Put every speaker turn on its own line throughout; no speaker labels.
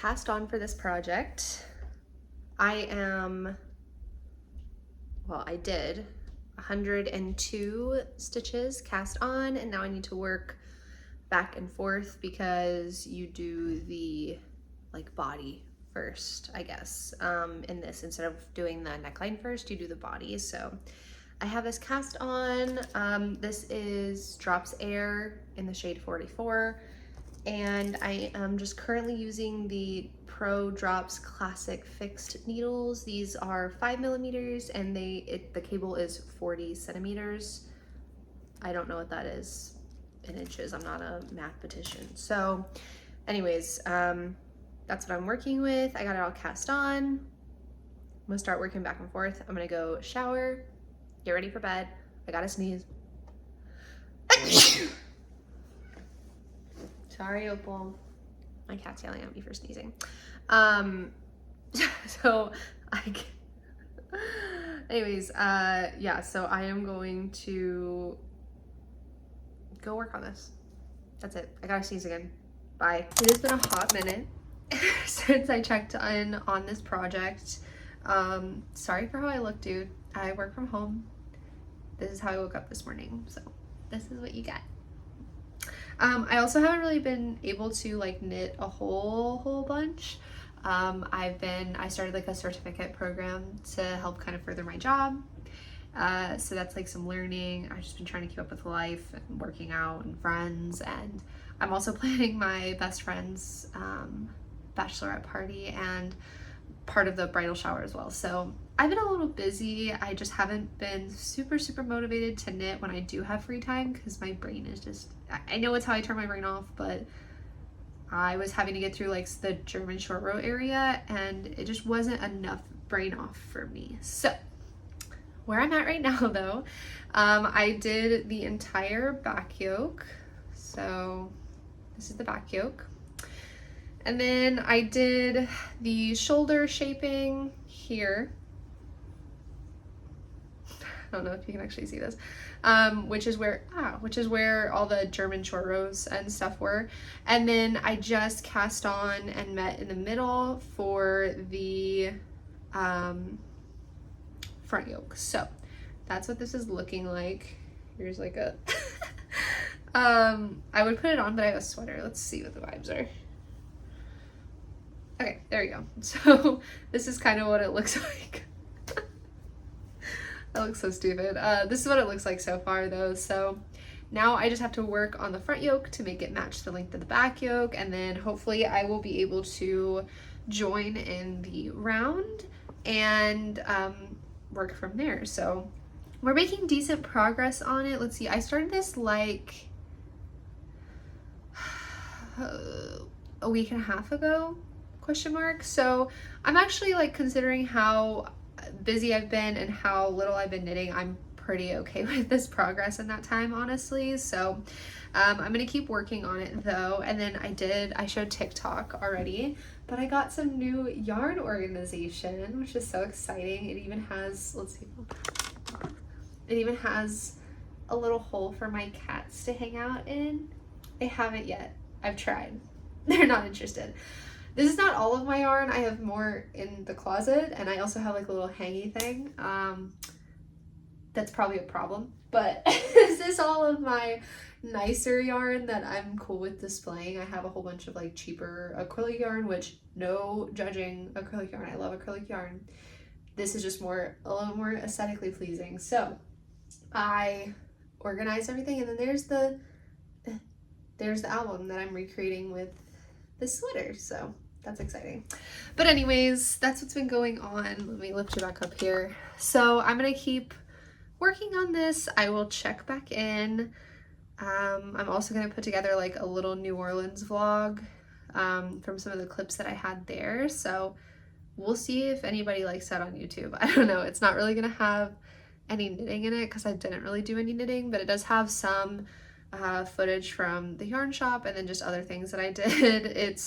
cast on for this project. I did 102 stitches cast on, and now I need to work back and forth because you do the like body first, I guess. In this, instead of doing the neckline first, you do the body. So I have this cast on. This is Drops Air in the shade 44. And I am just currently using the Pro Drops Classic Fixed needles. These are 5mm and the cable is 40 centimeters. I don't know what that is in inches. I'm not a mathematician. So anyways, that's what I'm working with. I got it all cast on. I'm gonna start working back and forth. I'm gonna go shower, get ready for bed. I gotta sneeze. Sorry, Opal. My cat's yelling at me for sneezing. Anyways, yeah, so I am going to go work on this. That's it. I gotta sneeze again. Bye. It has been a hot minute since I checked in on this project. Sorry for how I look, dude. I work from home. This is how I woke up this morning, so this is what you get. I also haven't really been able to like knit a whole bunch. I started like a certificate program to help kind of further my job. So that's like some learning. I've just been trying to keep up with life and working out and friends, and I'm also planning my best friend's bachelorette party and part of the bridal shower as well. So I've been a little busy. I just haven't been super motivated to knit when I do have free time because my brain is just, I know it's how I turn my brain off, but I was having to get through like the German short row area and it just wasn't enough brain off for me. So where I'm at right now though, I did the entire back yoke. So this is the back yoke. And then I did the shoulder shaping here. I don't know if you can actually see this, which is where all the German short rows and stuff were. And then I just cast on and met in the middle for the front yoke. So that's what this is looking like. Here's like a I would put it on, but I have a sweater. Let's see what the vibes are. Okay, there you go. So this is kind of what it looks like. That looks so stupid. This is what it looks like so far though. So now I just have to work on the front yoke to make it match the length of the back yoke, and then hopefully I will be able to join in the round and work from there. So we're making decent progress on it. Let's see, I started this like a week and a half ago, question mark. So I'm actually like, considering how busy I've been and how little I've been knitting, I'm pretty okay with this progress in that time, honestly. So I'm gonna keep working on it though. And then I showed TikTok already, but I got some new yarn organization, which is so exciting. It even has, let's see, it even has a little hole for my cats to hang out in. They haven't yet. I've tried. They're not interested. This is not all of my yarn. I have more in the closet, and I also have like a little hangy thing. That's probably a problem, but this is all of my nicer yarn that I'm cool with displaying. I have a whole bunch of like cheaper acrylic yarn, which no judging acrylic yarn. I love acrylic yarn. This is just a little more aesthetically pleasing. So I organized everything, and then there's the album that I'm recreating with this sweater. So that's exciting. But anyways, that's what's been going on. Let me lift you back up here. So I'm gonna keep working on this. I will check back in. I'm also gonna put together like a little New Orleans vlog from some of the clips that I had there. So we'll see if anybody likes that on YouTube. I don't know. It's not really gonna have any knitting in it because I didn't really do any knitting, but it does have some footage from the yarn shop and then just other things that I did.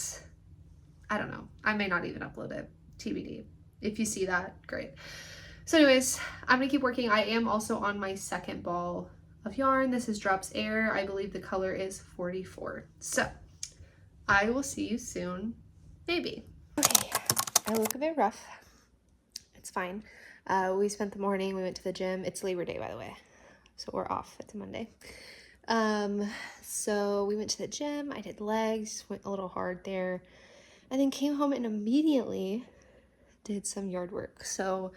I don't know. I may not even upload it. TBD. If you see that, great. So anyways, I'm gonna keep working. I am also on my second ball of yarn. This is Drops Air. I believe the color is 44. So I will see you soon. Maybe. I look a bit rough. It's fine. We spent the morning, we went to the gym. It's Labor Day, by the way, so we're off. It's a Monday. So we went to the gym. I did legs, went a little hard there, and then came home and immediately did some yard work. So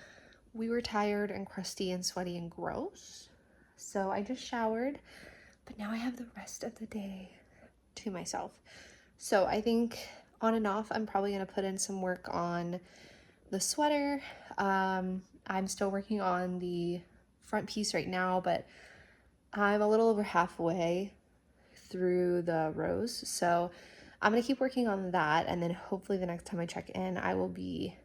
we were tired and crusty and sweaty and gross. So I just showered, but now I have the rest of the day to myself. So I think on and off, I'm probably going to put in some work on the sweater. I'm still working on the front piece right now, but I'm a little over halfway through the rows. So I'm going to keep working on that. And then hopefully the next time I check in, I will be,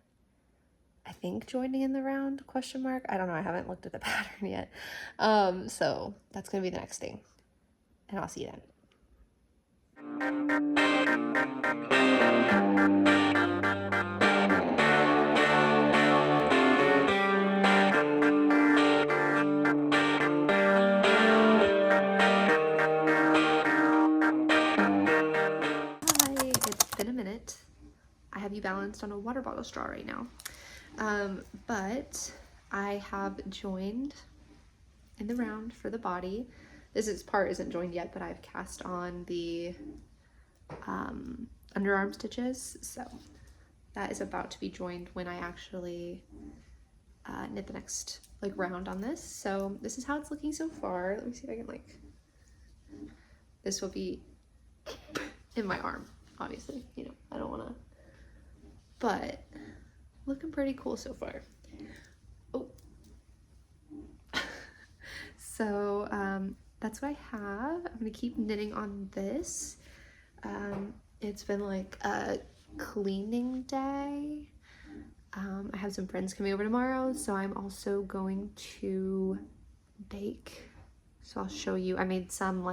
I think, joining in the round, question mark. I don't know. I haven't looked at the pattern yet. So that's going to be the next thing. And I'll see you then. It's been a minute. I have you balanced on a water bottle straw right now. But I have joined in the round for the body. This part isn't joined yet, but I've cast on the underarm stitches, so that is about to be joined when I actually knit the next round on this. So this is how it's looking so far. Let me see if I can this will be in my arm, obviously, you know, I don't want to, but looking pretty cool so far. Oh, so that's what I have. I'm gonna keep knitting on this. It's been a cleaning day. I have some friends coming over tomorrow, so I'm also going to bake. So I'll show you. I made some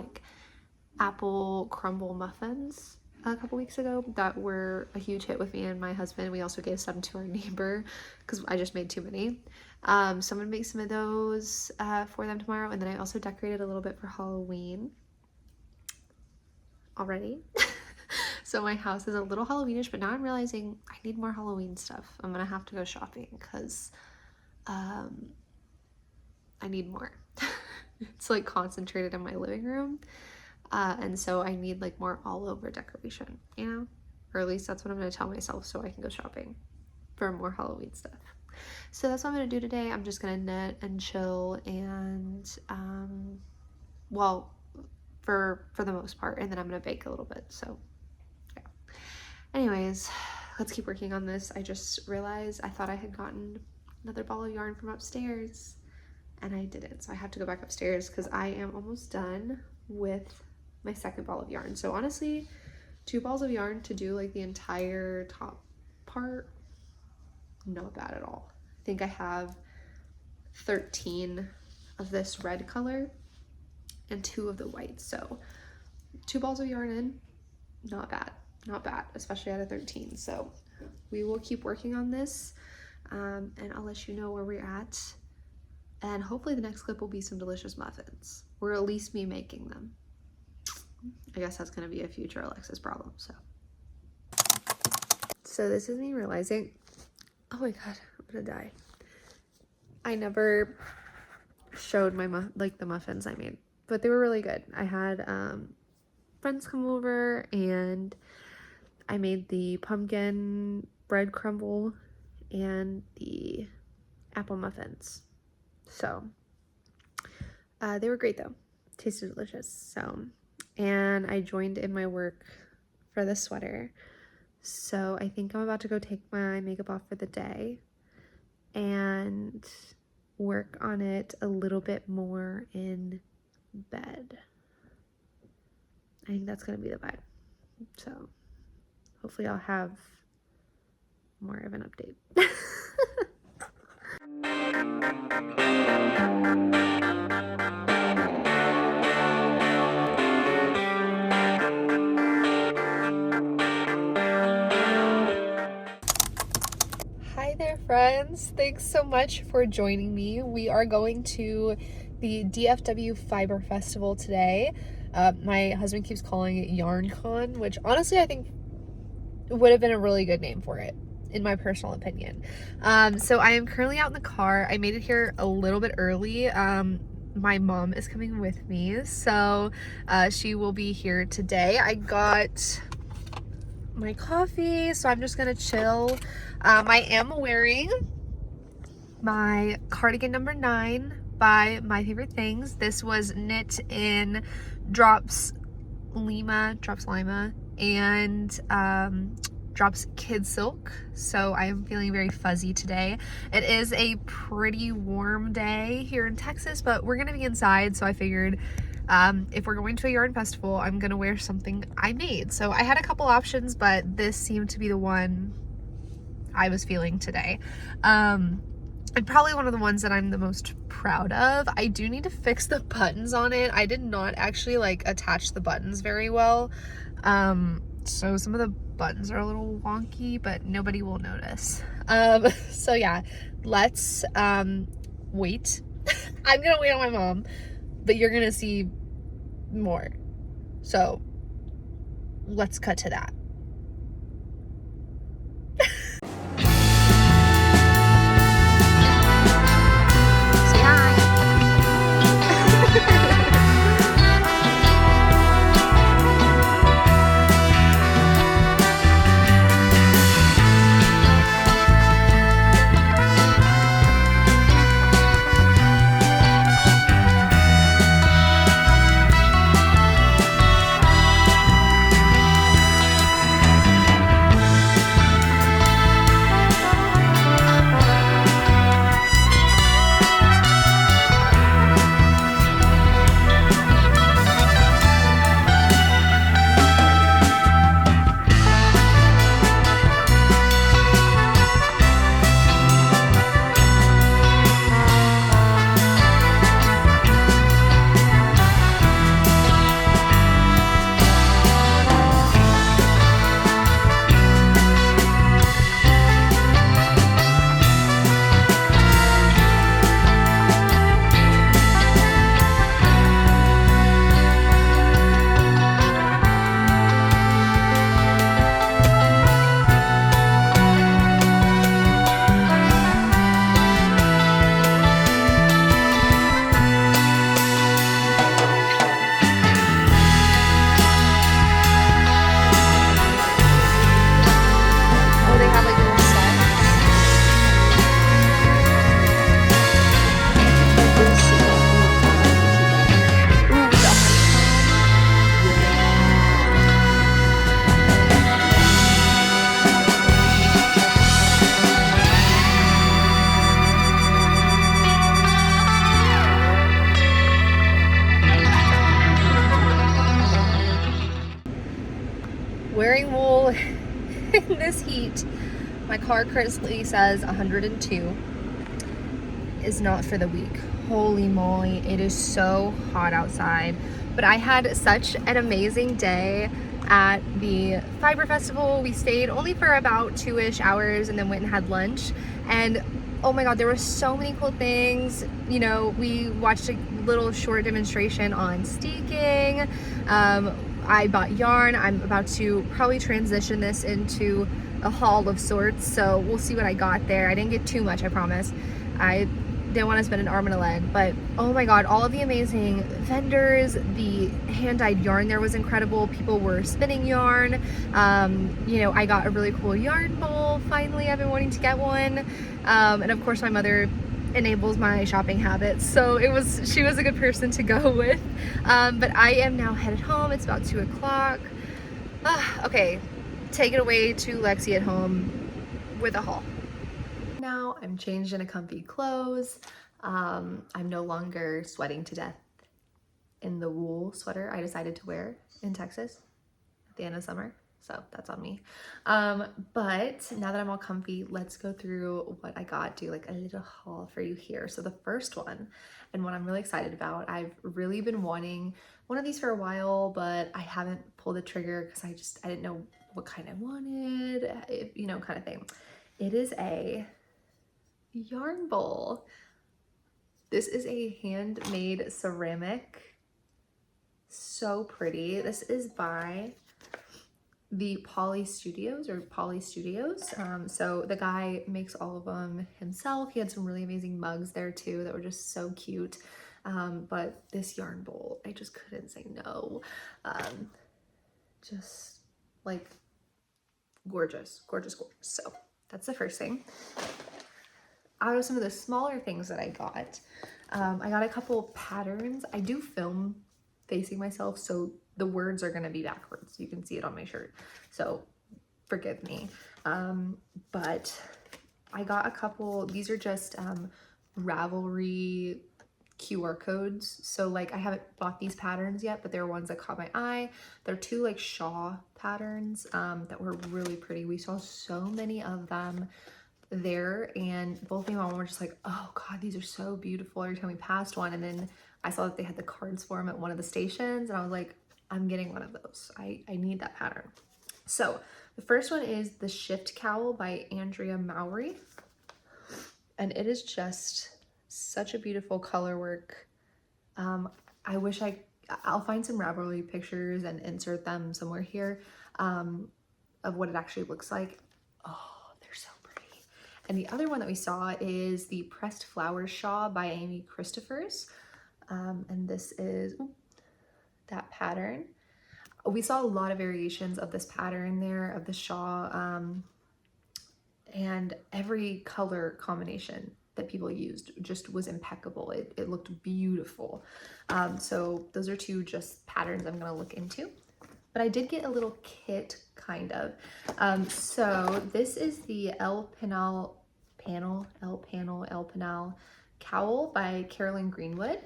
apple crumble muffins a couple weeks ago that were a huge hit with me and my husband. We also gave some to our neighbor because I just made too many. So I'm gonna make some of those for them tomorrow, and then I also decorated a little bit for Halloween already. So my house is a little Halloweenish, but now I'm realizing I need more Halloween stuff. I'm gonna have to go shopping because I need more. It's concentrated in my living room, and so I need more all over decoration, you know, or at least that's what I'm gonna tell myself so I can go shopping for more Halloween stuff. So that's what I'm gonna do today. I'm just gonna knit and chill and well, for the most part, and then I'm gonna bake a little bit. So yeah, anyways, let's keep working on this. I just realized I thought I had gotten another ball of yarn from upstairs and I didn't, so I have to go back upstairs because I am almost done with my second ball of yarn. So honestly, 2 balls of yarn to do the entire top part, not bad at all. I think I have 13 of this red color and 2 of the white, so 2 balls of yarn in, not bad, especially out of 13. So we will keep working on this, and I'll let you know where we're at, and hopefully the next clip will be some delicious muffins, or at least me making them. I guess that's gonna be a future Alexis problem. So this is me realizing, oh my god, I'm gonna die. I never showed my the muffins I made, but they were really good. I had friends come over and I made the pumpkin bread crumble and the apple muffins. So they were great though, tasted delicious. So, and I joined in my work for the sweater. So I think I'm about to go take my makeup off for the day and work on it a little bit more in bed. I think that's gonna be the vibe. So hopefully I'll have more of an update. Hi there, friends. Thanks so much for joining me. We are going to the DFW Fiber Festival today. My husband keeps calling it YarnCon, which honestly I think would have been a really good name for it in my personal opinion. So I am currently out in the car. I made it here a little bit early. My mom is coming with me, so she will be here today. I got my coffee, so I'm just gonna chill. I am wearing my cardigan number 9 by My Favorite Things. This was knit in Drops Lima, and Drops Kid Silk. So I am feeling very fuzzy today. It is a pretty warm day here in Texas, but we're gonna be inside, so I figured if we're going to a yarn festival, I'm gonna wear something I made. So I had a couple options, but this seemed to be the one I was feeling today. And probably one of the ones that I'm the most proud of. I do need to fix the buttons on it. I did not actually like attach the buttons very well. So some of the buttons are a little wonky, but nobody will notice. So yeah, let's wait. I'm gonna wait on my mom, but you're gonna see more. So let's cut to that. Wearing wool in this heat. My car currently says 102. Is not for the weak. Holy moly, it is so hot outside. But I had such an amazing day at the Fiber Festival. We stayed only for about 2-ish hours and then went and had lunch. And oh my god, there were so many cool things. You know, we watched a little short demonstration on steeking. I bought yarn. I'm about to probably transition this into a haul of sorts, so we'll see what I got there. I didn't get too much, I promise. I didn't want to spend an arm and a leg, but oh my god, all of the amazing vendors, the hand-dyed yarn there was incredible. People were spinning yarn. You know, I got a really cool yarn bowl. Finally, I've been wanting to get one. And of course, my mother enables my shopping habits, so she was a good person to go with. But I am now headed home. It's about 2 o'clock. Okay, take it away to Lexi at home with a haul. Now I'm changed into comfy clothes. I'm no longer sweating to death in the wool sweater I decided to wear in Texas at the end of summer. So that's on me. But now that I'm all comfy, let's go through what I got, do like a little haul for you here. So the first one, and what I'm really excited about, I've really been wanting one of these for a while, but I haven't pulled the trigger because I didn't know what kind I wanted, you know, kind of thing. It is a yarn bowl. This is a handmade ceramic. So pretty. This is by the Poly Studios or Poly Studios. So the guy makes all of them himself. He had some really amazing mugs there too that were just so cute. But this yarn bowl, I just couldn't say no. Just like gorgeous, gorgeous, gorgeous. So that's the first thing. Out of some of the smaller things that I got a couple patterns. I do film facing myself, so the words are gonna be backwards. You can see it on my shirt, so forgive me. But I got a couple, these are just Ravelry QR codes. So like I haven't bought these patterns yet, but they're ones that caught my eye. They're two like Shaw patterns that were really pretty. We saw so many of them there, and both me and mom were just like, oh god, these are so beautiful every time we passed one. And then I saw that they had the cards for them at one of the stations, and I was like, I'm getting one of those. I need that pattern. So the first one is the Shift Cowl by Andrea Mowry, and it is just such a beautiful color work. I wish I'll find some Ravelry pictures and insert them somewhere here of what it actually looks like. Oh, they're so pretty. And the other one that we saw is the Pressed Flowers Shawl by Amy Christophers. And this is that pattern. We saw a lot of variations of this pattern there, of the shawl, and every color combination that people used just was impeccable. It looked beautiful. So those are two just patterns I'm gonna look into. But I did get a little kit, kind of. So this is the El Panal Cowl by Carolyn Greenwood.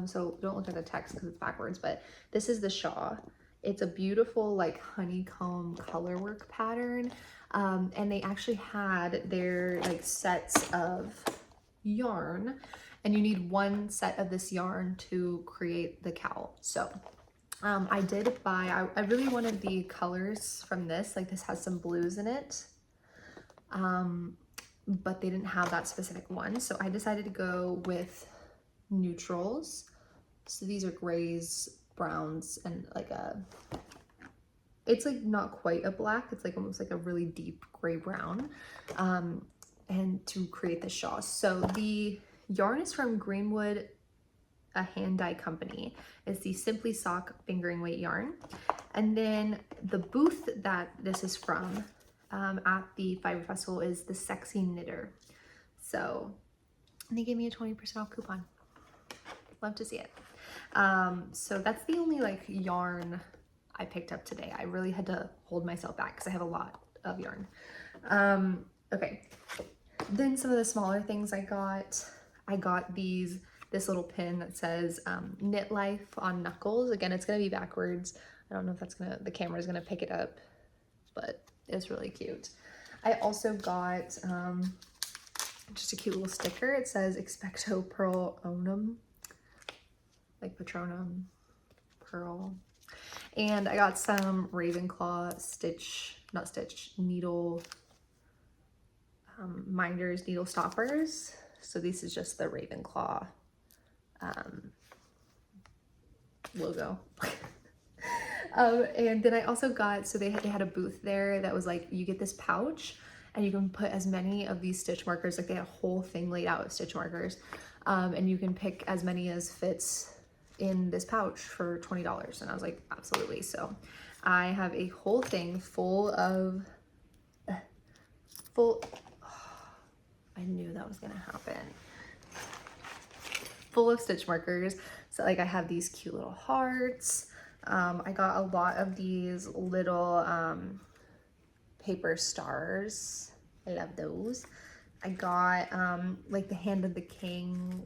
So don't look at the text because it's backwards, but this is the shawl. It's a beautiful like honeycomb color work pattern. And they actually had their like sets of yarn, and you need one set of this yarn to create the cowl. So I did buy, I really wanted the colors from this, like this has some blues in it, but they didn't have that specific one. So I decided to go with neutrals. So these are grays, browns, and like it's like not quite a black, it's like almost like a really deep gray brown, and to create the shawl. So the yarn is from Greenwood, a hand dye company. It's the Simply Sock fingering weight yarn. And then the booth that this is from at the Fiber Festival is the Sexy Knitter. So they gave me a 20% off coupon. Love to see it. So that's the only like yarn I picked up today. I really had to hold myself back because I have a lot of yarn. Okay, then some of the smaller things I got this little pin that says Knit Life on Knuckles. Again, it's gonna be backwards. I don't know if the camera's gonna pick it up, but it's really cute. I also got just a cute little sticker. It says Expecto Pearl Onum, like Patronum Pearl. And I got some Ravenclaw needle minders, needle stoppers. So this is just the Ravenclaw logo. And then I also got, so they had a booth there that was like, you get this pouch and you can put as many of these stitch markers, like they had a whole thing laid out with stitch markers, and you can pick as many as fits in this pouch for $20. And I was like, absolutely. So I have a whole thing full of I knew that was gonna happen. Full of stitch markers. So like I have these cute little hearts. I got a lot of these little paper stars. I love those. I got like the Hand of the King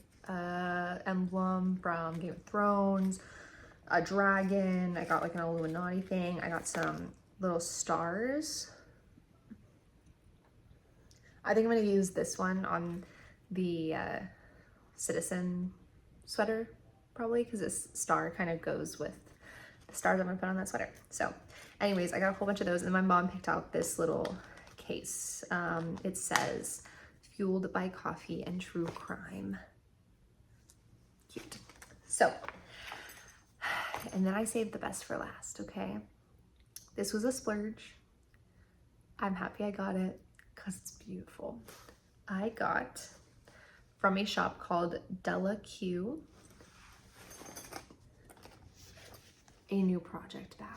emblem from Game of Thrones, a dragon. I got like an Illuminati thing. I got some little stars. I think I'm gonna use this one on the Citizen sweater probably, because this star kind of goes with the stars I'm gonna put on that sweater. So anyways, I got a whole bunch of those, and my mom picked out this little case. It says Fueled by Coffee and True Crime. Cute. So, and then I saved the best for last, okay? This was a splurge. I'm happy I got it because it's beautiful. I got from a shop called Della Q a new project bag.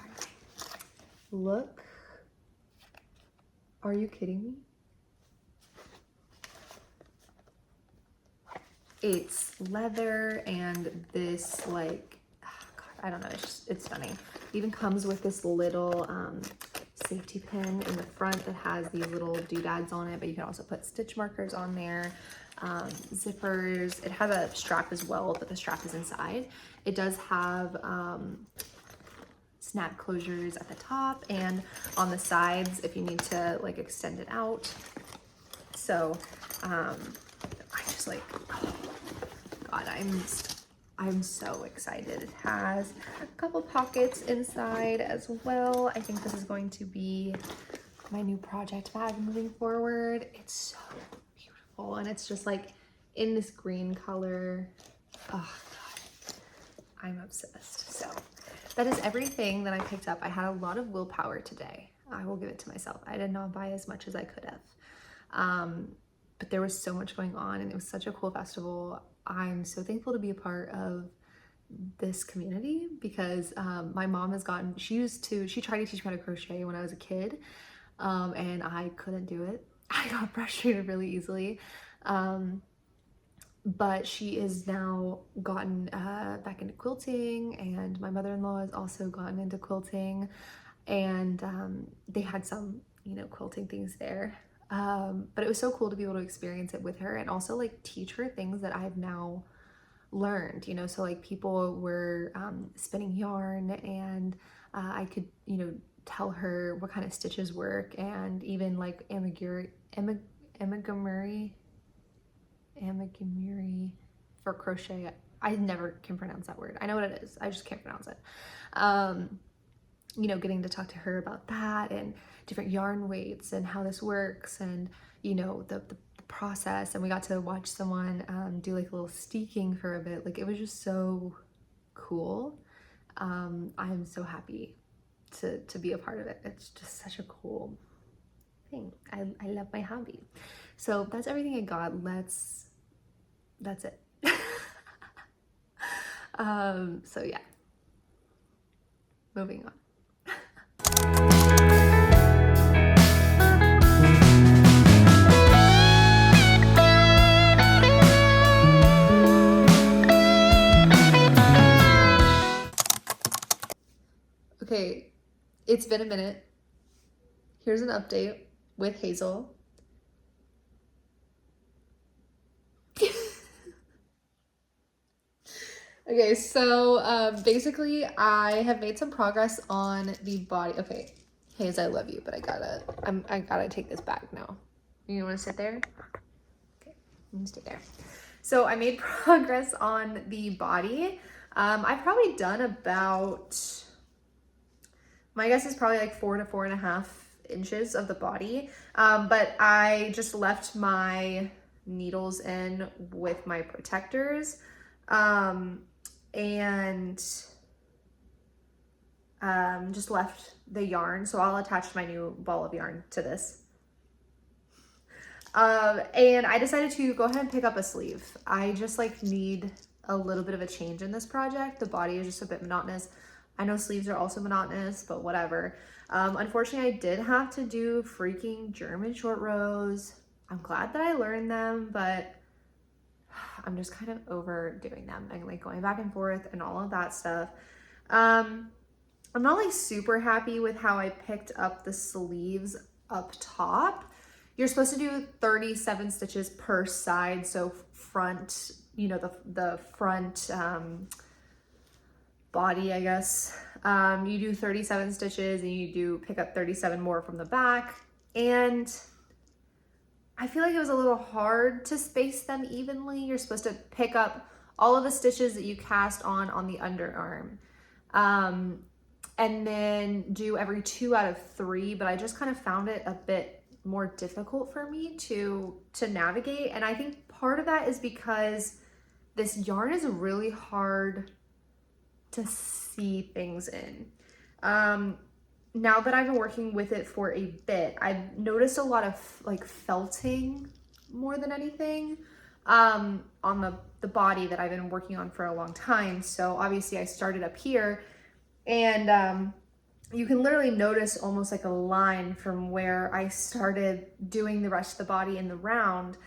Look. Are you kidding me? It's leather and this like, oh God, I don't know, it's funny. It even comes with this little safety pin in the front that has these little doodads on it, but you can also put stitch markers on there, zippers. It has a strap as well, but the strap is inside. It does have snap closures at the top and on the sides if you need to like extend it out. So I just like, oh God, I'm so excited. It has a couple pockets inside as well. I think this is going to be my new project bag moving forward. It's so beautiful and it's just like in this green color. Oh God, I'm obsessed. So that is everything that I picked up. I had a lot of willpower today. I will give it to myself. I did not buy as much as I could have. But there was so much going on and it was such a cool festival. I'm so thankful to be a part of this community because my mom has gotten, she tried to teach me how to crochet when I was a kid and I couldn't do it. I got frustrated really easily. But she is now gotten back into quilting and my mother-in-law has also gotten into quilting and they had some, you know, quilting things there. But it was so cool to be able to experience it with her and also like teach her things that I've now learned, you know, so like people were spinning yarn and I could, you know, tell her what kind of stitches work and even like amigurumi for crochet. I never can pronounce that word. I know what it is. I just can't pronounce it. You know, getting to talk to her about that and different yarn weights and how this works and, you know, the process. And we got to watch someone do like a little steeking for a bit. Like it was just so cool. I'm so happy to be a part of it. It's just such a cool thing. I love my hobby. So that's everything I got. That's it. So yeah, moving on. Okay, it's been a minute. Here's an update with Hazel. Okay, so basically I have made some progress on the body. Okay, Hazel, I love you, but I gotta take this back now. You wanna sit there? Okay, you can stay there. So I made progress on the body. I've probably done about, my guess is probably like 4 to 4.5 inches of the body. But I just left my needles in with my protectors. And just left the yarn. So I'll attach my new ball of yarn to this. And I decided to go ahead and pick up a sleeve. I just like need a little bit of a change in this project. The body is just a bit monotonous. I know sleeves are also monotonous, but whatever. Unfortunately, I did have to do freaking German short rows. I'm glad that I learned them, but I'm just kind of overdoing them and like going back and forth and all of that stuff. I'm not like super happy with how I picked up the sleeves up top. You're supposed to do 37 stitches per side. So front, you know, the front body, I guess. You do 37 stitches and you do pick up 37 more from the back. And I feel like it was a little hard to space them evenly. You're supposed to pick up all of the stitches that you cast on the underarm. And then do every 2 out of 3, but I just kind of found it a bit more difficult for me to navigate. And I think part of that is because this yarn is really hard to see things in. now that I've been working with it for a bit, I've noticed a lot of like felting more than anything on the body that I've been working on for a long time. So obviously I started up here, and you can literally notice almost like a line from where I started doing the rest of the body in the round,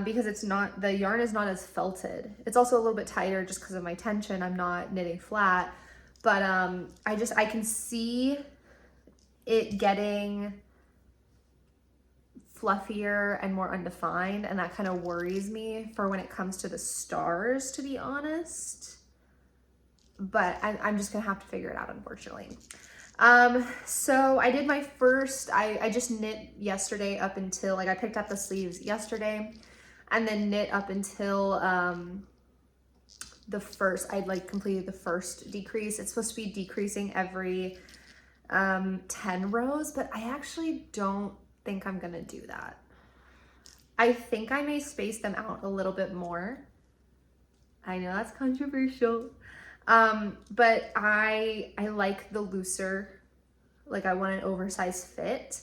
because the yarn is not as felted. It's also a little bit tighter just because of my tension. I'm not knitting flat, but I can see it getting fluffier and more undefined, and that kind of worries me for when it comes to the stars, to be honest. But I'm just gonna have to figure it out, unfortunately. So I did my first, I just knit yesterday up until, like, I picked up the sleeves yesterday and then knit up until I'd like completed the first decrease. It's supposed to be decreasing every 10 rows, but I actually don't think I'm gonna do that. I think I may space them out a little bit more. I know that's controversial, but I like the looser, like I want an oversized fit,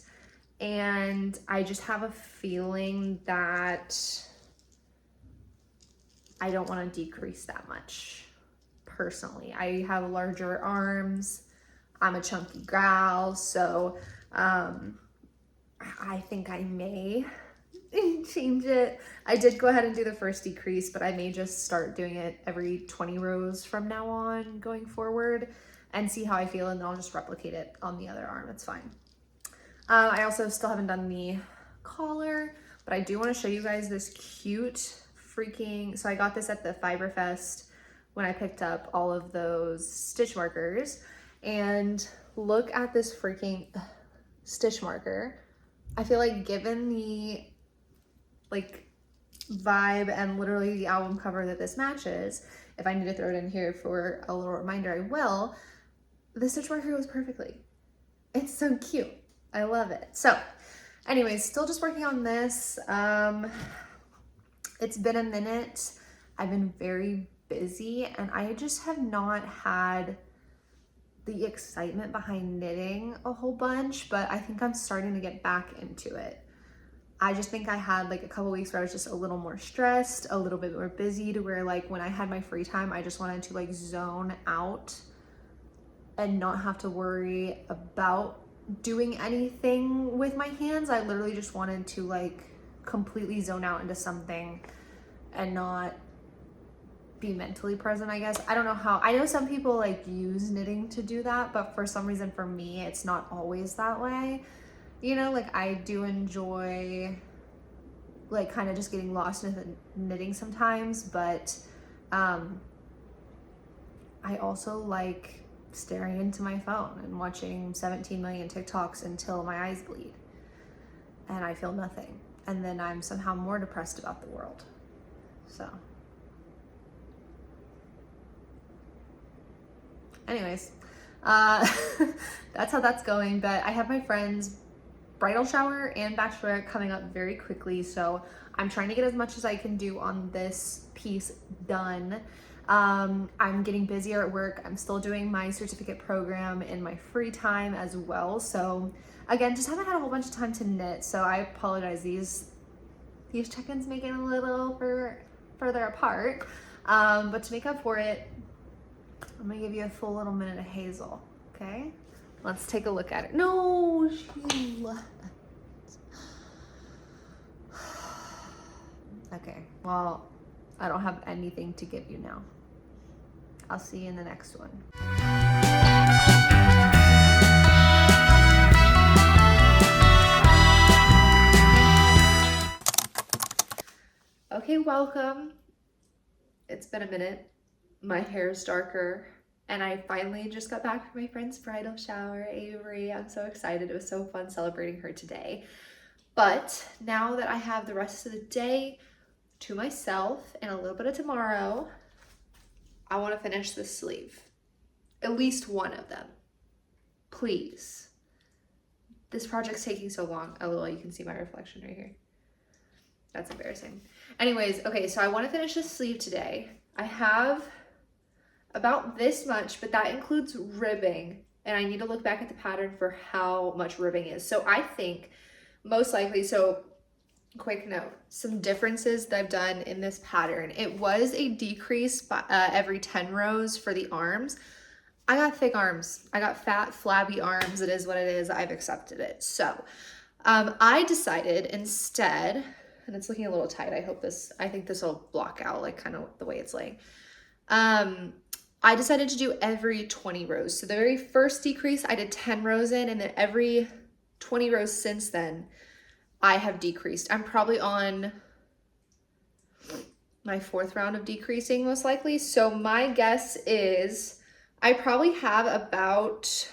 and I just have a feeling that I don't want to decrease that much personally. I have larger arms. I'm a chunky gal, so I think I may change it. I did go ahead and do the first decrease, but I may just start doing it every 20 rows from now on going forward and see how I feel, and then I'll just replicate it on the other arm. It's fine. I also still haven't done the collar, but I do want to show you guys this cute so I got this at the Fiber Fest when I picked up all of those stitch markers, and look at this freaking stitch marker. I feel like, given the like vibe and literally the album cover that this matches, if I need to throw it in here for a little reminder, I will. The stitch marker goes perfectly. It's so cute. I love it. So anyways, still just working on this. It's been a minute. I've been very busy, and I just have not had the excitement behind knitting a whole bunch, but I think I'm starting to get back into it. I just think I had like a couple weeks where I was just a little more stressed, a little bit more busy, to where like when I had my free time, I just wanted to like zone out and not have to worry about doing anything with my hands. I literally just wanted to like completely zone out into something and not be mentally present, I guess. I don't know how. I know some people like use knitting to do that, but for some reason for me, it's not always that way. You know, like I do enjoy like kind of just getting lost in the knitting sometimes, but I also like staring into my phone and watching 17 million TikToks until my eyes bleed and I feel nothing. And then I'm somehow more depressed about the world. So anyways, that's how that's going. But I have my friend's bridal shower and bachelorette coming up very quickly, so I'm trying to get as much as I can do on this piece done. I'm getting busier at work. I'm still doing my certificate program in my free time as well. So again, just haven't had a whole bunch of time to knit, so I apologize. These check-ins make it a little further apart, but to make up for it, I'm gonna give you a full little minute of Hazel, okay? Let's take a look at it. No, she left. Okay, well, I don't have anything to give you now. I'll see you in the next one. Okay, welcome. It's been a minute. My hair's darker, and I finally just got back from my friend's bridal shower, Avery. I'm so excited. It was so fun celebrating her today. But now that I have the rest of the day to myself and a little bit of tomorrow, I want to finish this sleeve. At least one of them. Please. This project's taking so long. Oh, you can see my reflection right here. That's embarrassing. Anyways, okay, so I want to finish this sleeve today. I have about this much, but that includes ribbing. and I need to look back at the pattern for how much ribbing is. So I think most likely, so quick note, some differences that I've done in this pattern. It was a decrease by, every 10 rows for the arms. I got thick arms. I got fat, flabby arms. It is what it is. I've accepted it. So I decided instead, and it's looking a little tight. I think this will block out like kind of the way it's laying. I decided to do every 20 rows. So the very first decrease, I did 10 rows in, and then every 20 rows since then, I have decreased. I'm probably on my 4th round of decreasing most likely. So my guess is I probably have about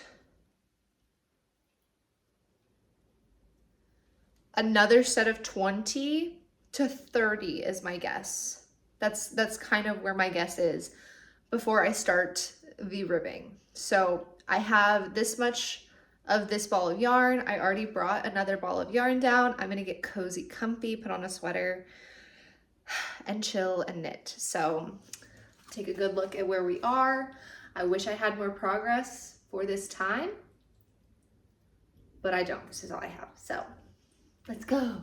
another set of 20 to 30 is my guess. That's kind of where my guess is before I start the ribbing. So I have this much of this ball of yarn. I already brought another ball of yarn down. I'm gonna get cozy, comfy, put on a sweater, and chill and knit. So take a good look at where we are. I wish I had more progress for this time, but I don't. This is all I have. So let's go.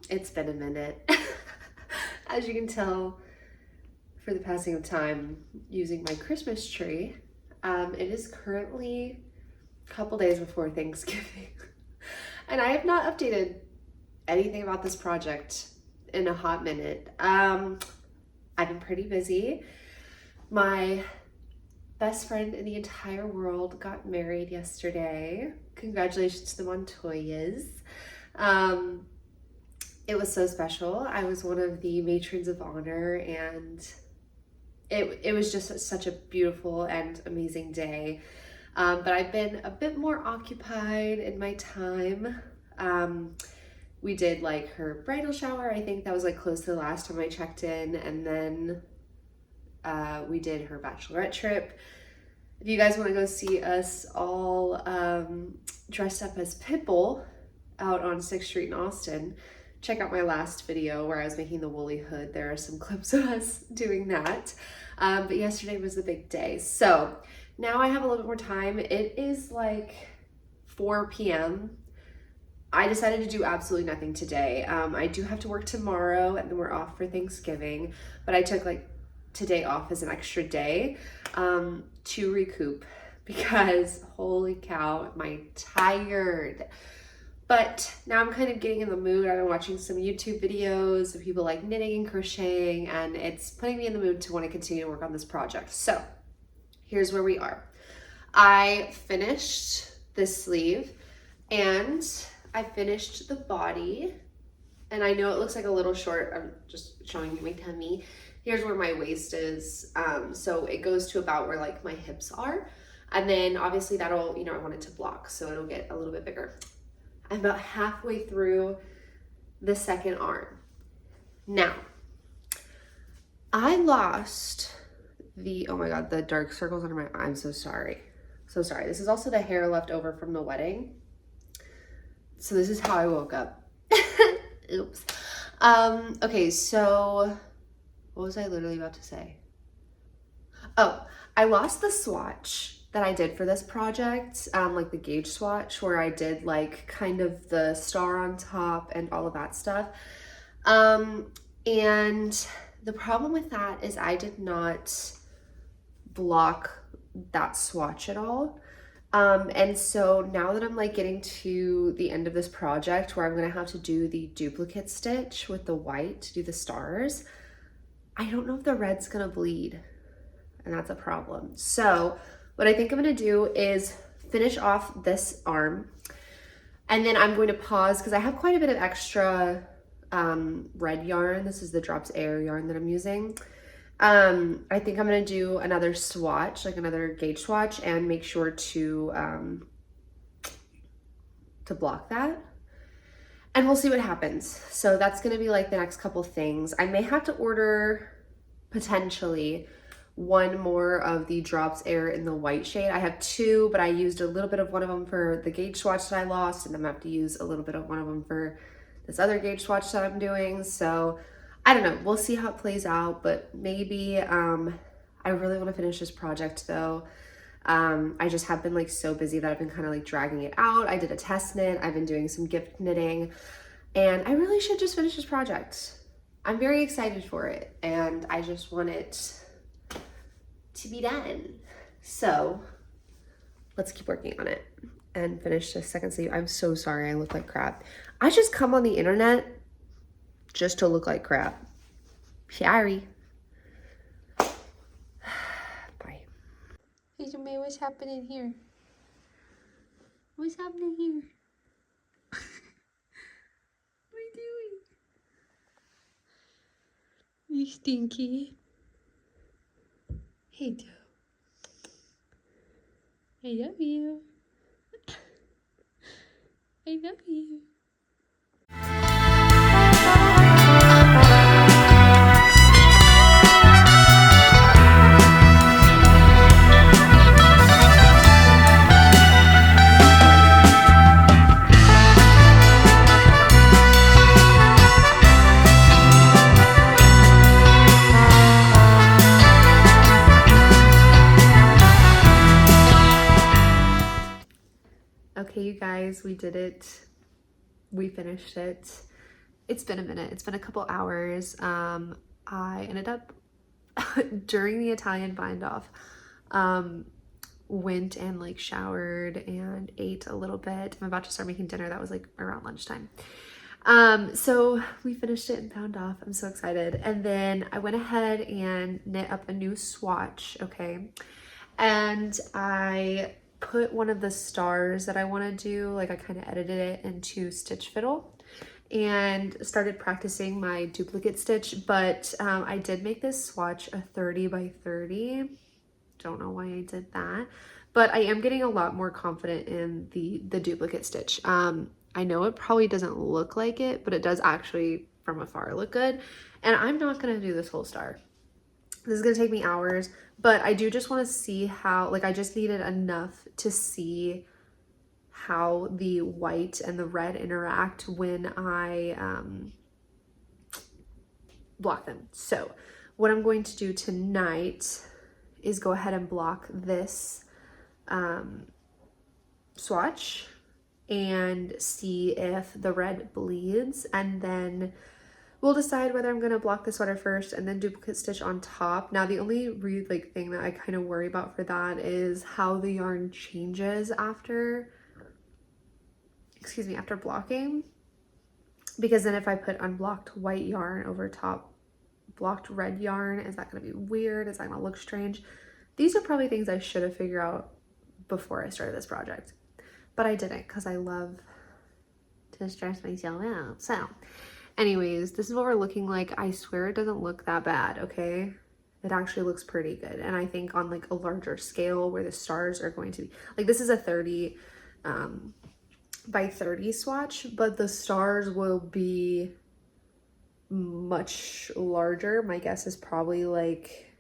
It's been a minute. As you can tell, for the passing of time using my Christmas tree, it is currently a couple days before Thanksgiving. And I have not updated anything about this project in a hot minute. I've been pretty busy. My best friend in the entire world got married yesterday. Congratulations to the Montoyas. It was so special. I was one of the matrons of honor, and it was just such a beautiful and amazing day. But I've been a bit more occupied in my time. We did like her bridal shower. I think that was like close to the last time I checked in. And then we did her bachelorette trip. If you guys want to go see us all dressed up as Pitbull out on 6th Street in Austin, check out my last video where I was making the woolly hood. There are some clips of us doing that. But yesterday was the big day. So now I have a little bit more time. It is like 4 p.m. I decided to do absolutely nothing today. I do have to work tomorrow and then we're off for Thanksgiving, but I took like today off as an extra day to recoup because holy cow, am I tired. But now I'm kind of getting in the mood. I've been watching some YouTube videos of people like knitting and crocheting, and it's putting me in the mood to want to continue to work on this project. So here's where we are. I finished this sleeve and I finished the body, and I know it looks like a little short. I'm just showing you my tummy. Here's where my waist is. So it goes to about where like my hips are. And then obviously that'll, you know, I want it to block, so it'll get a little bit bigger. I'm about halfway through the second arm. Now, I lost the, oh my God, the dark circles under my eye. I'm so sorry. So sorry. This is also the hair left over from the wedding. So this is how I woke up. Oops. Okay, so what was I literally about to say? Oh, I lost the swatch that I did for this project, like the gauge swatch where I did like kind of the star on top and all of that stuff. And the problem with that is I did not block that swatch at all. And so now that I'm like getting to the end of this project where I'm gonna have to do the duplicate stitch with the white to do the stars, I don't know if the red's gonna bleed, and that's a problem. So what I think I'm gonna do is finish off this arm, and then I'm going to pause because I have quite a bit of extra red yarn. This is the Drops Air yarn that I'm using. I think I'm gonna do another swatch, like another gauge swatch, and make sure to block that. And we'll see what happens. So that's gonna be like the next couple things. I may have to order potentially one more of the Drops Air in the white shade. I have two, but I used a little bit of one of them for the gauge swatch that I lost, and I'm gonna have to use a little bit of one of them for this other gauge swatch that I'm doing. So I don't know, we'll see how it plays out, but maybe, I really wanna finish this project though. I just have been like so busy that I've been kind of like dragging it out. I did a test knit, I've been doing some gift knitting, and I really should just finish this project. I'm very excited for it, and I just want it to be done. So let's keep working on it and finish this second sleeve. I'm so sorry I look like crap. I just come on the internet just to look like crap. Sorry. Bye. Hey Jamae, what's happening here? What's happening here? What are you doing? You stinky. Hey, Joe. I love you. I love you. Okay, you guys, we did it. We finished it. It's been a minute. It's been a couple hours. I ended up during the Italian bind off, went and like showered and ate a little bit. I'm about to start making dinner. That was like around lunchtime. So we finished it and bound off. I'm so excited. And then I went ahead and knit up a new swatch. Okay. And I put one of the stars that I want to do, like I kind of edited it into Stitch Fiddle and started practicing my duplicate stitch, but I did make this swatch a 30 by 30. Don't know why I did that, but I am getting a lot more confident in the duplicate stitch. I know it probably doesn't look like it, but it does actually from afar look good. And I'm not gonna do this whole star. This is gonna take me hours, but I do just want to see how, like I just needed enough to see how the white and the red interact when I block them. So what I'm going to do tonight is go ahead and block this swatch and see if the red bleeds, and then we'll decide whether I'm going to block the sweater first and then duplicate stitch on top. Now the only thing that I kind of worry about for that is how the yarn changes after blocking, because then if I put unblocked white yarn over top blocked red yarn, is that going to be weird? Is that going to look strange? These are probably things I should have figured out before I started this project, but I didn't, because I love to stress myself out. So anyways, this is what we're looking like. I swear it doesn't look that bad, okay? It actually looks pretty good. And I think on like a larger scale where the stars are going to be, like this is a 30 by 30 swatch, but the stars will be much larger. My guess is probably like,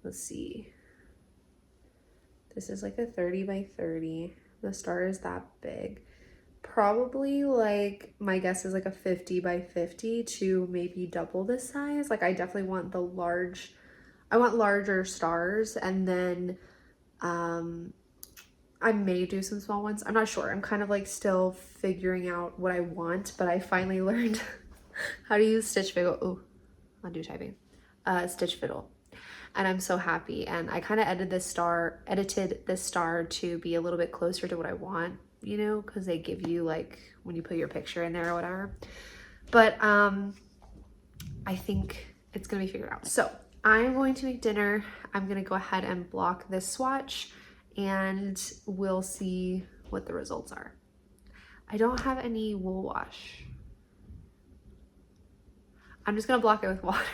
let's see, this is like a 30 by 30. The star is that big. Probably like, my guess is like a 50 by 50 to maybe double this size. Like I definitely want I want larger stars, and then I may do some small ones. I'm not sure. I'm kind of like still figuring out what I want, but I finally learned how to use Stitch Fiddle. Oh, I'll do typing. Stitch Fiddle. And I'm so happy. And I kind of edited this star to be a little bit closer to what I want, you know, because they give you like when you put your picture in there or whatever. But I think it's gonna be figured out. So I'm going to make dinner. I'm gonna go ahead and block this swatch, and we'll see what the results are. I don't have any wool wash. I'm just gonna block it with water.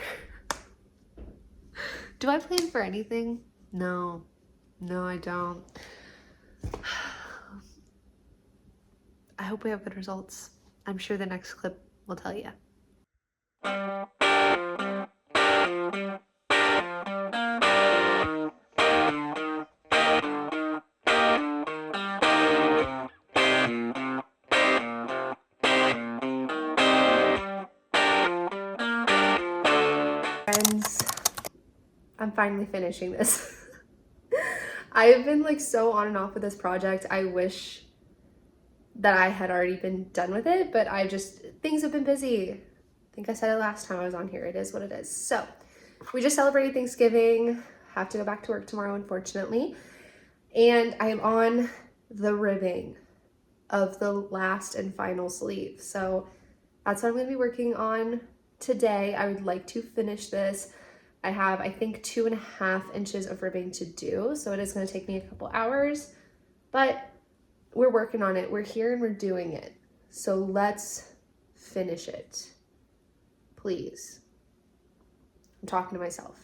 Do I plan for anything? No, I don't. I hope we have good results. I'm sure the next clip will tell you. Friends, I'm finally finishing this. I have been like so on and off with this project. I wish that I had already been done with it, but things have been busy. I think I said it last time I was on here. It is what it is. So we just celebrated Thanksgiving. Have to go back to work tomorrow, unfortunately. And I am on the ribbing of the last and final sleeve. So that's what I'm going to be working on today. I would like to finish this. I have, I think, 2.5 inches of ribbing to do. So it is going to take me a couple hours, but we're working on it. We're here and we're doing it. So let's finish it. Please. I'm talking to myself.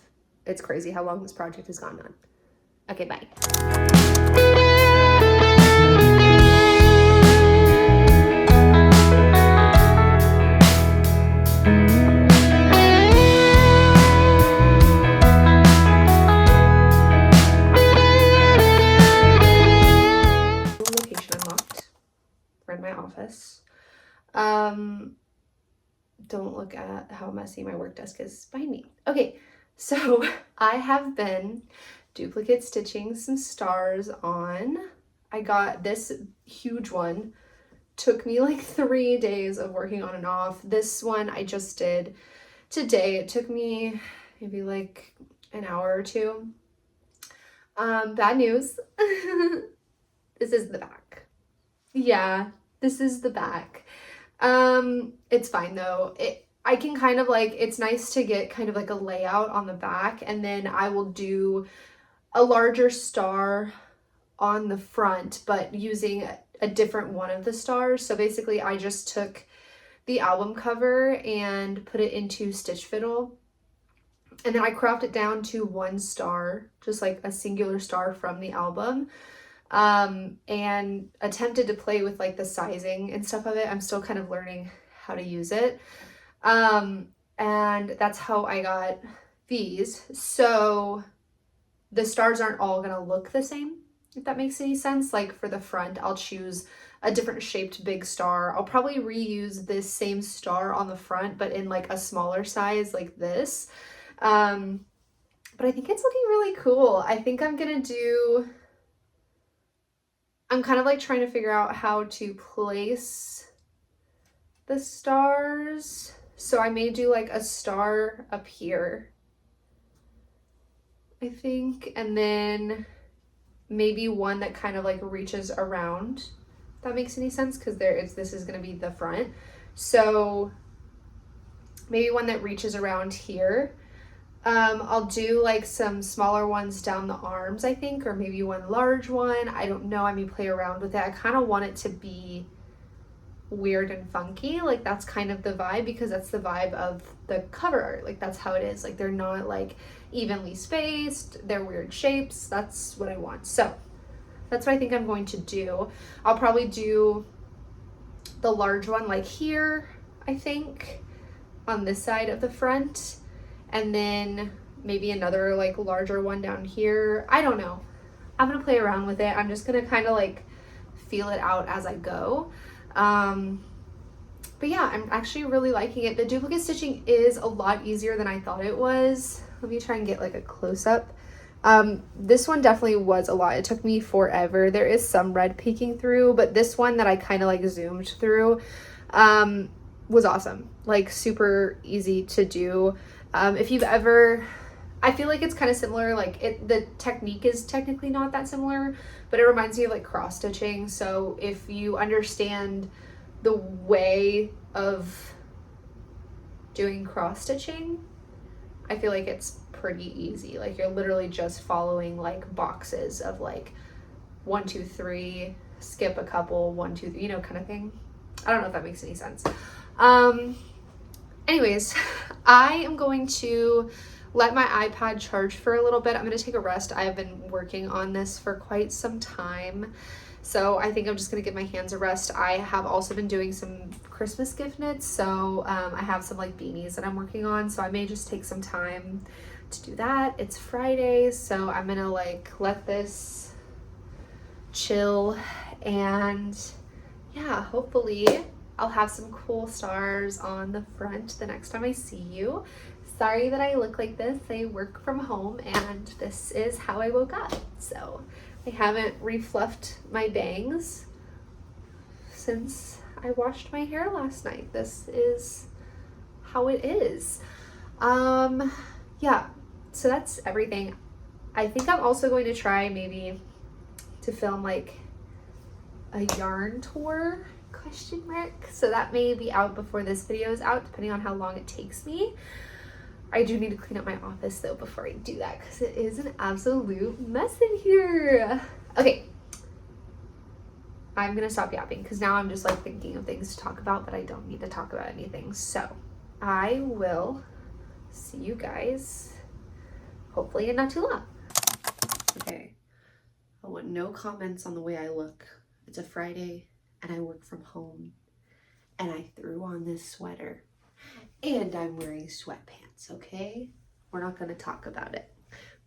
It's crazy how long this project has gone on. Okay, bye. Location unlocked. We're in my office. Don't look at how messy my work desk is behind me. Okay, so I have been duplicate stitching some stars on. I got this huge one. Took me like 3 days of working on and off. This one I just did today. It took me maybe like an hour or two. Bad news. This is the back. Yeah, this is the back. It's fine though. I can kind of like, it's nice to get kind of like a layout on the back, and then I will do a larger star on the front, but using a different one of the stars. So basically I just took the album cover and put it into Stitch Fiddle, and then I cropped it down to 1 star, just like a singular star from the album, and attempted to play with like the sizing and stuff of it. I'm still kind of learning how to use it. And that's how I got these. So the stars aren't all gonna look the same. if that makes any sense. Like for the front, I'll choose a different shaped big star. I'll probably reuse this same star on the front, but in like a smaller size like this. But I think it's looking really cool. I think I'm kind of like trying to figure out how to place the stars. So I may do like a star up here, I think, and then maybe one that kind of like reaches around, if that makes any sense, because this is going to be the front. So maybe one that reaches around here. I'll do like some smaller ones down the arms, I think, or maybe one large one. I don't know. I may play around with it. I kind of want it to be weird and funky. Like that's kind of the vibe, because that's the vibe of the cover art. Like that's how it is. Like they're not like evenly spaced. They're weird shapes. That's what I want. So that's what I think I'm going to do. I'll probably do the large one like here, I think, on this side of the front. And then maybe another like larger one down here. I don't know. I'm gonna play around with it. I'm just gonna kind of like feel it out as I go. But yeah, I'm actually really liking it. The duplicate stitching is a lot easier than I thought it was. Let me try and get like a close-up. This one definitely was a lot. It took me forever. There is some red peeking through, but this one that I kind of like zoomed through was awesome. Like super easy to do. If you've ever, I feel like it's kind of similar, like the technique is technically not that similar, but it reminds me of like cross stitching. So if you understand the way of doing cross stitching, I feel like it's pretty easy. Like you're literally just following like boxes of like 1, 2, 3, skip a couple, 1, 2, 3, you know, kind of thing. I don't know if that makes any sense. Anyways, I am going to let my iPad charge for a little bit. I'm going to take a rest. I have been working on this for quite some time, so I think I'm just going to give my hands a rest. I have also been doing some Christmas gift knits, so I have some like beanies that I'm working on, so I may just take some time to do that. It's Friday, so I'm going to like let this chill, and yeah, hopefully I'll have some cool stars on the front the next time I see you. Sorry that I look like this. I work from home and this is how I woke up. So I haven't refluffed my bangs since I washed my hair last night. This is how it is. Yeah, so that's everything. I think I'm also going to try maybe to film like a yarn tour ? So that may be out before this video is out, depending on how long it takes me. I do need to clean up my office though before I do that, because it is an absolute mess in here. Okay, I'm gonna stop yapping because now I'm just like thinking of things to talk about, but I don't need to talk about anything. So I will see you guys hopefully in not too long. Okay, I want no comments on the way I look. It's a Friday and I work from home, and I threw on this sweater, and I'm wearing sweatpants, okay? We're not gonna talk about it,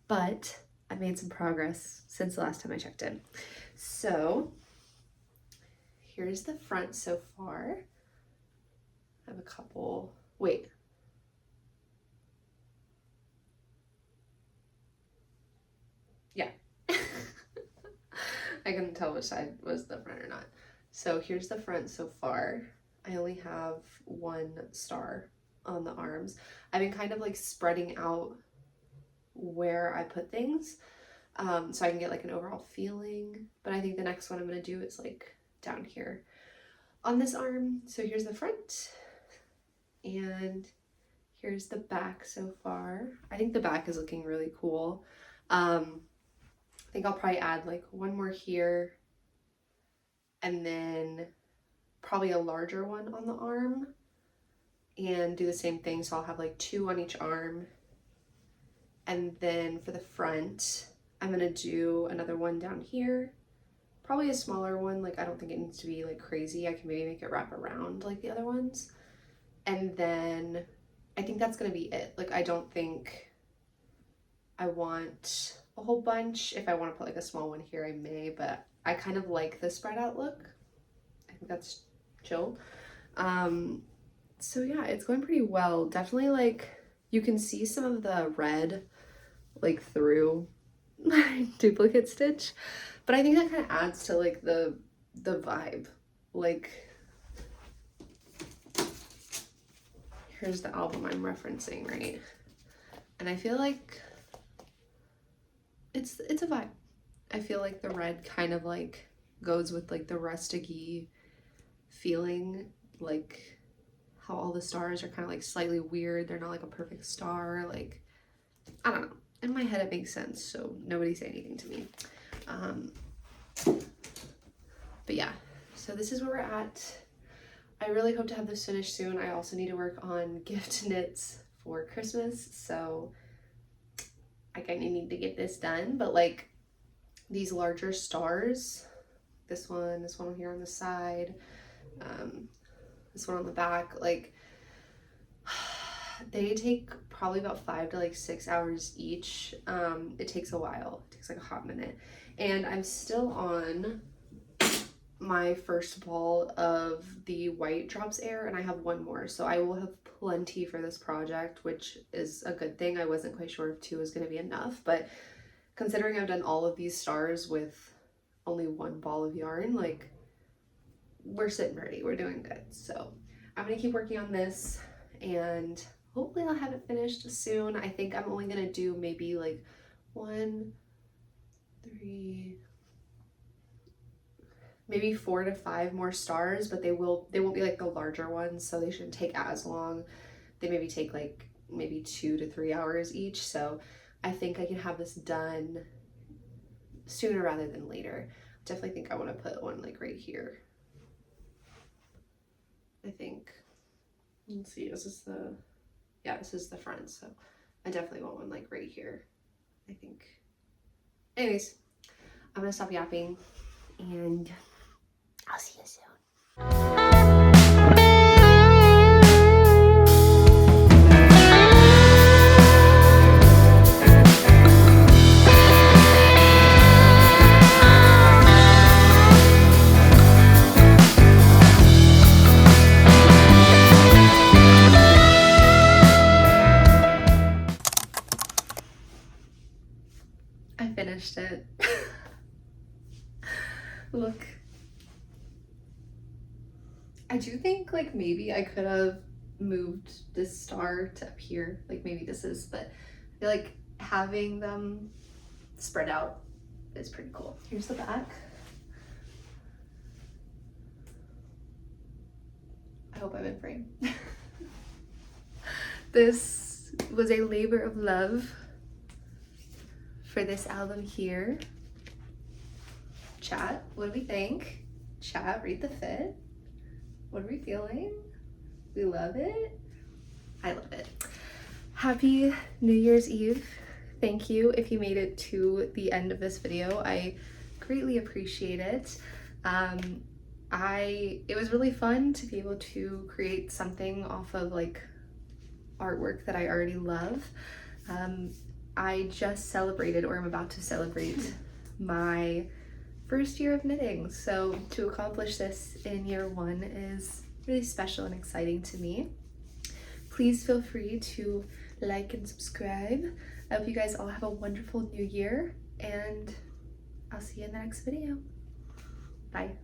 but I made some progress since the last time I checked in. So here's the front so far. I have a couple, wait. Yeah. I couldn't tell which side was the front or not. So here's the front so far. I only have one star on the arms. I've been kind of like spreading out where I put things so I can get like an overall feeling. But I think the next one I'm gonna do is like down here on this arm. So here's the front and here's the back so far. I think the back is looking really cool. I think I'll probably add like one more here, and then probably a larger one on the arm, and do the same thing. So I'll have like 2 on each arm. And then for the front, I'm gonna do another one down here, probably a smaller one. Like I don't think it needs to be like crazy. I can maybe make it wrap around like the other ones. And then I think that's gonna be it. Like I don't think I want a whole bunch. If I want to put like a small one here, I may, but I kind of like the spread out look. I think that's chill. So yeah, it's going pretty well. Definitely like you can see some of the red like through my duplicate stitch, but I think that kind of adds to like the vibe. Like here's the album I'm referencing, right? And I feel like it's a vibe. I feel like the red kind of like goes with like the rustic-y feeling, like how all the stars are kind of like slightly weird. They're not like a perfect star. Like, I don't know. In my head it makes sense, so nobody say anything to me. But yeah, so this is where we're at. I really hope to have this finished soon. I also need to work on gift knits for Christmas, so like I need to get this done. But like these larger stars, this one here on the side, this one on the back, like they take probably about 5 to like 6 hours each. It takes a while. It takes like a hot minute, and I'm still on my first ball of the white drops air, and I have one more, so I will have plenty for this project, which is a good thing. I wasn't quite sure if 2 was going to be enough, but considering I've done all of these stars with only one ball of yarn, like we're sitting pretty, we're doing good. So I'm gonna keep working on this and hopefully I'll have it finished soon. I think I'm only gonna do maybe like 1, 3, maybe 4 to 5 more stars, but they won't be like the larger ones, so they shouldn't take as long. They maybe take like maybe 2 to 3 hours each, so I think I can have this done sooner rather than later. Definitely think I want to put one like right here. I think, let's see, this is the front, so I definitely want one like right here, I think. Anyways, I'm gonna stop yapping and I'll see you soon. I finished it. Look. I do think like maybe I could have moved this star to up here, like maybe this is, but I feel like having them spread out is pretty cool. Here's the back. I hope I'm in frame. This was a labor of love for this album here. Chat, what do we think? Chat, read the fit. What are we feeling? We love it. I love it. Happy New Year's Eve. Thank you if you made it to the end of this video. I greatly appreciate it. It was really fun to be able to create something off of like artwork that I already love. I just celebrated, or I'm about to celebrate, my first year of knitting, so to accomplish this in year 1 is really special and exciting to me. Please feel free to like and subscribe. I hope you guys all have a wonderful new year, and I'll see you in the next video. Bye.